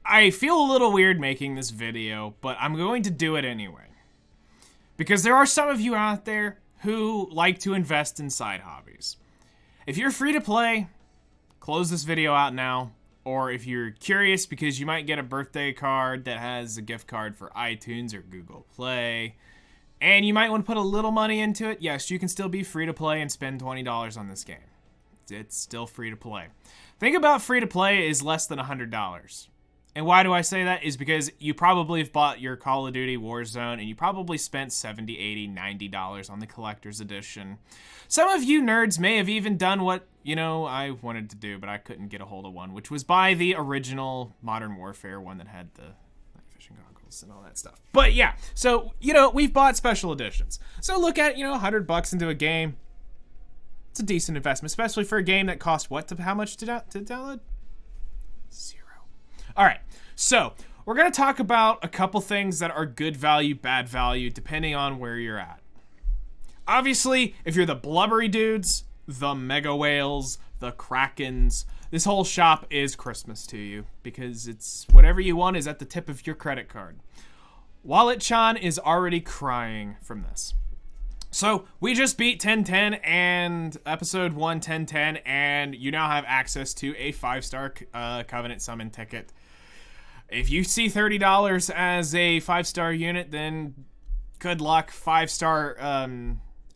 I feel a little weird making this video, but I'm going to do it anyway. Because there are some of you out there who like to invest in side hobbies. If you're free to play, close this video out now. Or if you're curious because you might get a birthday card that has a gift card for iTunes or Google Play, and you might want to put a little money into it, yes, you can still be free to play and spend $20 on this game. It's still free to play. Think about free to play is less than $100. And why do I say that? Is because you probably have bought your Call of Duty Warzone and you probably spent $70, $80, $90 on the collector's edition. Some of you nerds may have even done what, I wanted to do, but I couldn't get a hold of one, which was buy the original Modern Warfare one that had the night fishing goggles and all that stuff. But yeah, so, we've bought special editions. So look at, $100 into a game. It's a decent investment, especially for a game that cost how much to download? $0. All right, so we're going to talk about a couple things that are good value, bad value, depending on where you're at. Obviously, if you're the blubbery dudes, the mega whales, the krakens, this whole shop is Christmas to you because it's whatever you want is at the tip of your credit card. Wallet-chan is already crying from this. So we just beat 1010 and episode 1 1010, and you now have access to a 5-star Covenant summon ticket. If you see $30 as a 5-star unit, then good luck. 5-star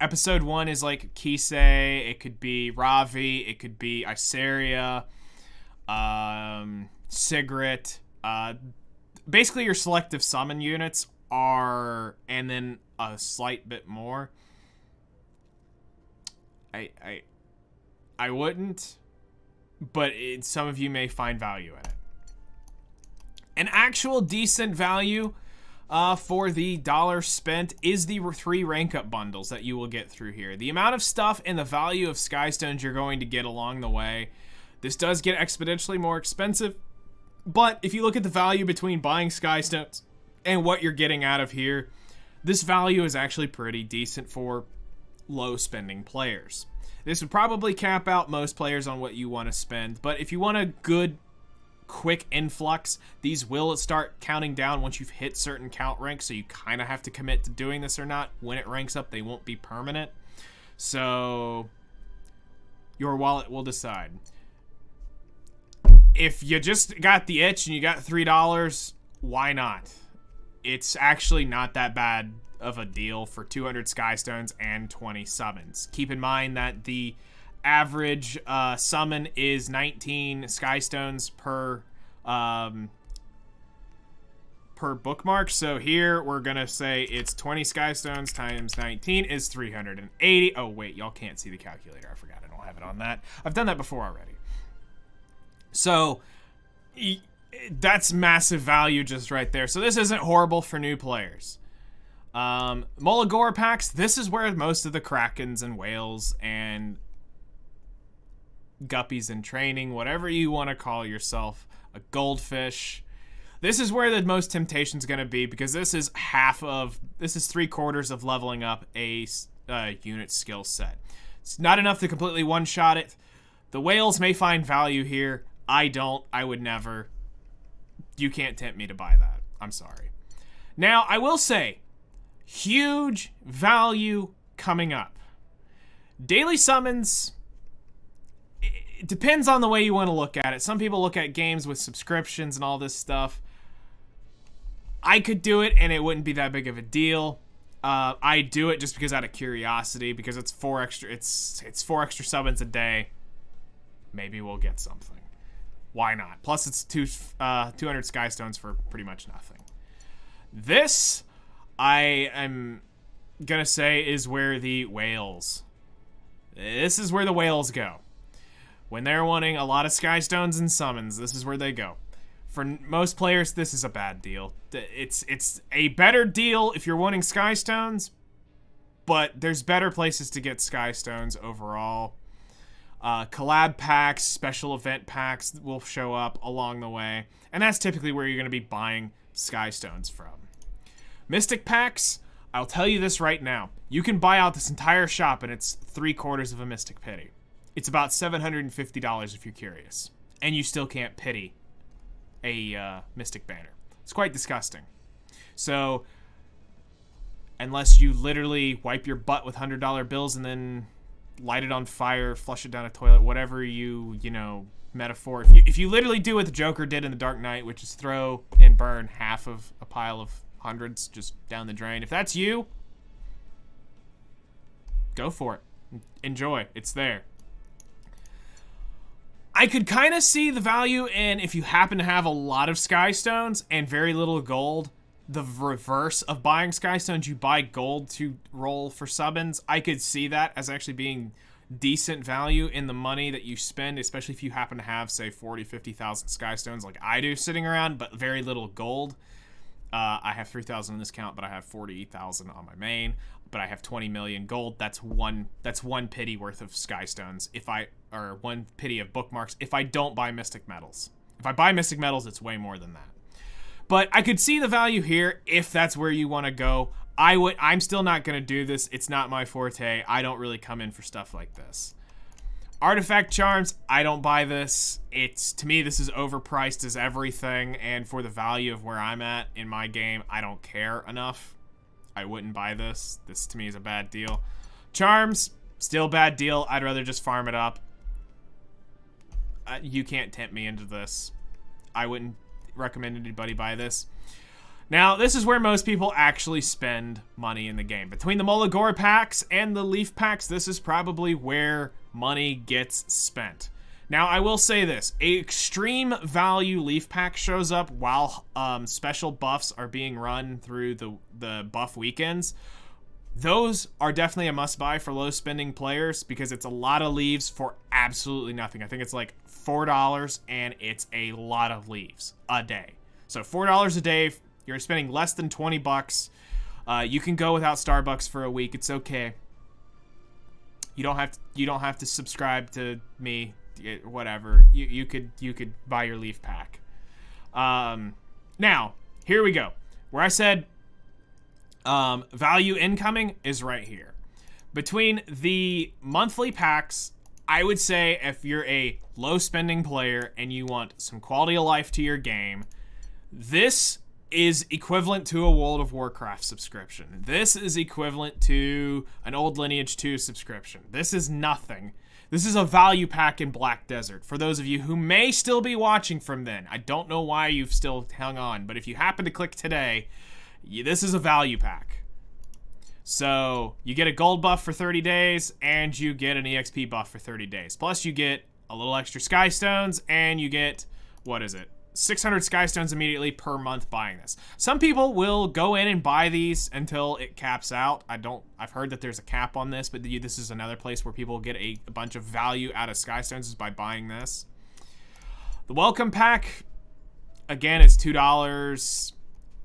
episode 1 is like Kisei, it could be Ravi, it could be Iseria, Sigrid. Basically your selective summon units are, and then a slight bit more. I wouldn't, but some of you may find value in it. An actual decent value for the dollar spent is the 3 rank up bundles that you will get through here. The amount of stuff and the value of Skystones you're going to get along the way. This does get exponentially more expensive, but if you look at the value between buying Skystones and what you're getting out of here, this value is actually pretty decent for low spending players. This would probably cap out most players on what you want to spend, but if you want a good quick influx, these will start counting down once you've hit certain count ranks, so you kind of have to commit to doing this or not. When it ranks up, they won't be permanent, so your wallet will decide. If you just got the itch and you got $3, why not? It's actually not that bad of a deal for 200 Skystones and 20 summons. Keep in mind that the average summon is 19 Skystones per bookmark. So here we're gonna say it's 20 Skystones times 19 is 380. Oh wait, y'all can't see the calculator. I forgot I don't have it on that. I've done that before already. So that's massive value just right there. So this isn't horrible for new players. Molagora packs, this is where most of the krakens and whales and guppies in training, whatever you want to call yourself, a goldfish, this is where the most temptation is going to be, because this is 3/4 of leveling up a unit skill set. It's not enough to completely one-shot it. The whales may find value here. I don't. I would never. You can't tempt me to buy that. I'm sorry. Now, I will say, huge value coming up. Daily summons, it depends on the way you want to look at it. Some people look at games with subscriptions and all this stuff. I could do it and it wouldn't be that big of a deal. I do it just because out of curiosity, because it's 4 extra summons a day. Maybe we'll get something. Why not? Plus it's 200 Skystones for pretty much nothing. This, I am gonna say, is where the whales. This is where the whales go. When they're wanting a lot of Skystones and summons, this is where they go. For most players, this is a bad deal. It's a better deal if you're wanting Skystones, but there's better places to get Skystones overall. Collab packs, special event packs will show up along the way, and that's typically where you're going to be buying Skystones from. Mystic packs, I'll tell you this right now. You can buy out this entire shop and it's 3/4 of a Mystic Pity. It's about $750 if you're curious. And you still can't pity a Mystic Banner. It's quite disgusting. So, unless you literally wipe your butt with $100 bills and then light it on fire, flush it down a toilet, whatever you know, metaphor. If you literally do what the Joker did in The Dark Knight, which is throw and burn half of a pile of hundreds just down the drain. If that's you, go for it. Enjoy. It's there. I could kind of see the value in if you happen to have a lot of Sky Stones and very little gold. The reverse of buying Sky Stones, you buy gold to roll for summons. I could see that as actually being decent value in the money that you spend, especially if you happen to have, say, 40, 50,000 Sky Stones like I do sitting around, but very little gold. I have 3,000 in this count, but I have 40,000 on my main. But I have 20 million gold. That's one pity worth of Sky Stones. Or 1 pity of bookmarks if I don't buy Mystic Metals. If I buy Mystic Metals, it's way more than that. But I could see the value here if that's where you want to go. I'm still not going to do this. It's not my forte. I don't really come in for stuff like this. Artifact Charms, I don't buy this. To me, this is overpriced as everything, and for the value of where I'm at in my game, I don't care enough. I wouldn't buy this. This, to me, is a bad deal. Charms, still bad deal. I'd rather just farm it up. You can't tempt me into this. I wouldn't recommend anybody buy this. Now, this is where most people actually spend money in the game. Between the Molagora packs and the Leaf packs, this is probably where money gets spent. Now, I will say this. A extreme value Leaf pack shows up while special buffs are being run through the buff weekends. Those are definitely a must-buy for low-spending players because it's a lot of leaves for absolutely nothing. I think it's like $4, and it's a lot of leaves a day. So $4 a day, you're spending less than 20 bucks. You can go without Starbucks for a week. It's okay. You don't have to subscribe to me. Whatever. You could buy your Leaf pack. Now, here we go. Where I said value incoming is right here. Between the monthly packs, I would say if you're a low spending player and you want some quality of life to your game, this is equivalent to a World of Warcraft subscription. This is equivalent to an old Lineage 2 subscription. This is nothing. This is a value pack in Black Desert. For those of you who may still be watching from then, I don't know why you've still hung on, but if you happen to click today, this is a value pack. So you get a gold buff for 30 days, and you get an EXP buff for 30 days. Plus you get a little extra Sky Stones, and you get, 600 Sky Stones immediately per month buying this. Some people will go in and buy these until it caps out. I've heard that there's a cap on this, but this is another place where people get a bunch of value out of Sky Stones is by buying this. The welcome pack, again, it's $2.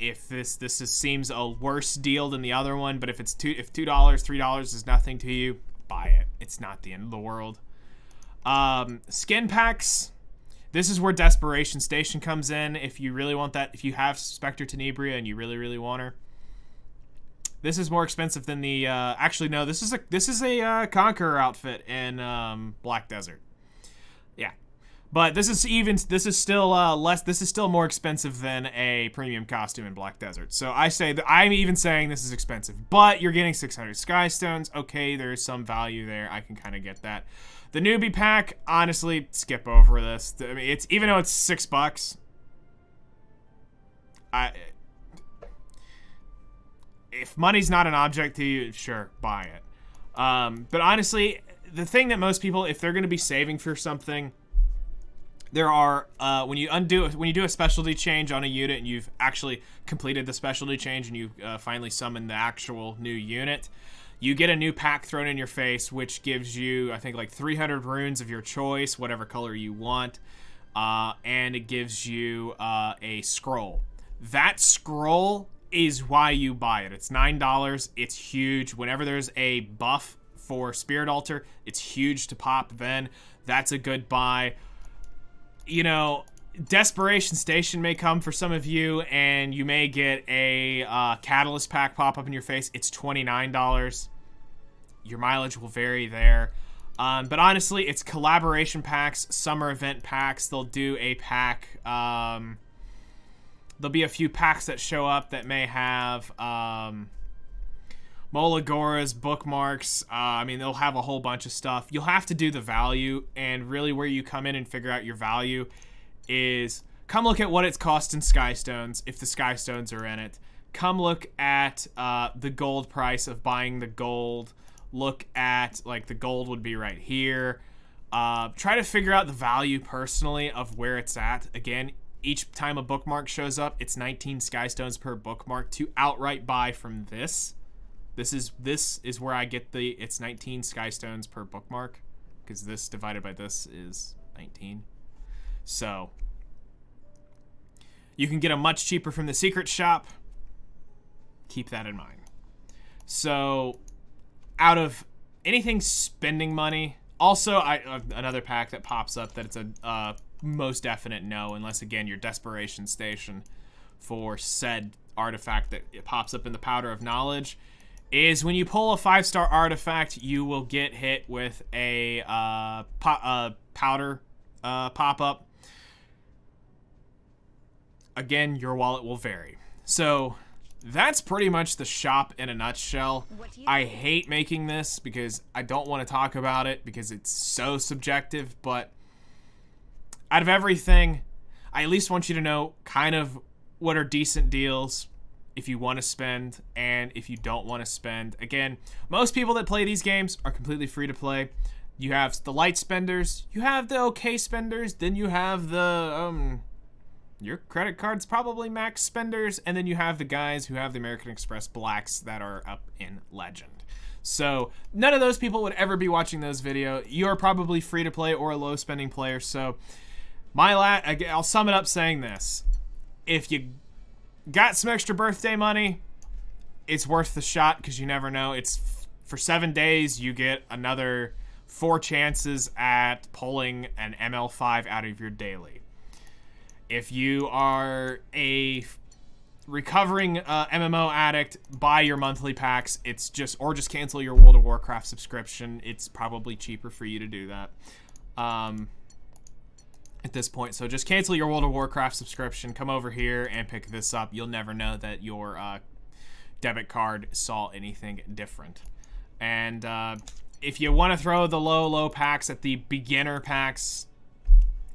If this seems a worse deal than the other one, but if $2, $3 is nothing to you, buy it. It's not the end of the world. Skin packs. This is where Desperation Station comes in. If you really want that, if you have Spectre Tenebria and you really, really want her, this is more expensive than the. Actually, no. This is a Conqueror outfit in Black Desert. Yeah, but this is still less. This is still more expensive than a premium costume in Black Desert. So I say that I'm even saying this is expensive, but you're getting 600 Sky Stones. Okay, there is some value there. I can kind of get that. The newbie pack, honestly, skip over this. I mean, even though it's $6, if money's not an object to you, sure, buy it. But honestly, the thing that most people, if they're going to be saving for something, there are when you do a specialty change on a unit and you've actually completed the specialty change and you finally summon the actual new unit, you get a new pack thrown in your face, which gives you, I think, like 300 runes of your choice, whatever color you want, and it gives you a scroll. That scroll is why you buy it. It's $9. It's huge. Whenever there's a buff for Spirit Altar, it's huge to pop then. That's a good buy. You know, Desperation Station may come for some of you, and you may get a Catalyst pack pop up in your face. It's $29. Your mileage will vary there. But honestly, it's collaboration packs, summer event packs. They'll do a pack there'll be a few packs that show up that may have Molagora's bookmarks. I mean, they'll have a whole bunch of stuff. You'll have to do the value, and really where you come in and figure out your value is come look at what it's cost in Skystones, if the Skystones are in it. Come look at the gold price of buying the gold. Look at, like, the gold would be right here. Try to figure out the value personally of where it's at. Again, each time a bookmark shows up, it's 19 Skystones per bookmark to outright buy from this. This is where I get it's 19 Skystones per bookmark, because this divided by this is 19. So you can get them much cheaper from the secret shop. Keep that in mind. So out of anything spending money, also another pack that pops up that it's a most definite no, unless again your desperation station for said artifact that it pops up in the Powder of Knowledge, is when you pull a 5-star artifact, you will get hit with a powder pop-up. Again, your wallet will vary. So that's pretty much the shop in a nutshell. I hate making this because I don't want to talk about it because it's so subjective, but out of everything, I at least want you to know kind of what are decent deals if you want to spend and if you don't want to spend. Again, most people that play these games are completely free to play. You have the light spenders, you have the okay spenders, then you have the your credit card's probably max spenders, and then you have the guys who have the American Express Blacks that are up in Legend. So none of those people would ever be watching those videos. You're probably free to play or a low spending player. So I'll sum it up saying this: if you got some extra birthday money, it's worth the shot, because you never know. It's for 7 days, you get another 4 chances at pulling an ML5 out of your daily. If you are a recovering MMO addict, buy your monthly packs. Or just cancel your World of Warcraft subscription. It's probably cheaper for you to do that at this point. So just cancel your World of Warcraft subscription. Come over here and pick this up. You'll never know that your debit card saw anything different. And if you want to throw the low packs at the beginner packs,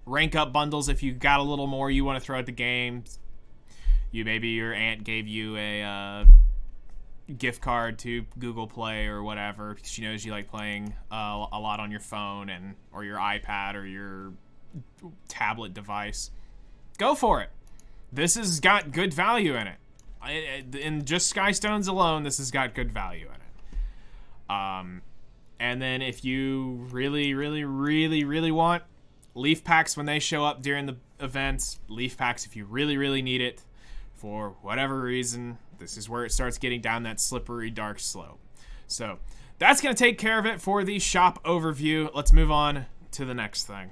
rank up bundles, if you got a little more you want to throw at the game. Maybe your aunt gave you a gift card to Google Play or whatever. She knows you like playing a lot on your phone or your iPad or your tablet device. Go for it. This has got good value in it. In just Skystones alone, this has got good value in it. And then if you really want leaf packs when they show up during the events, leaf packs if you really need it for whatever reason, this is where it starts getting down that slippery dark slope. So that's going to take care of it for the shop overview. Let's move on to the next thing.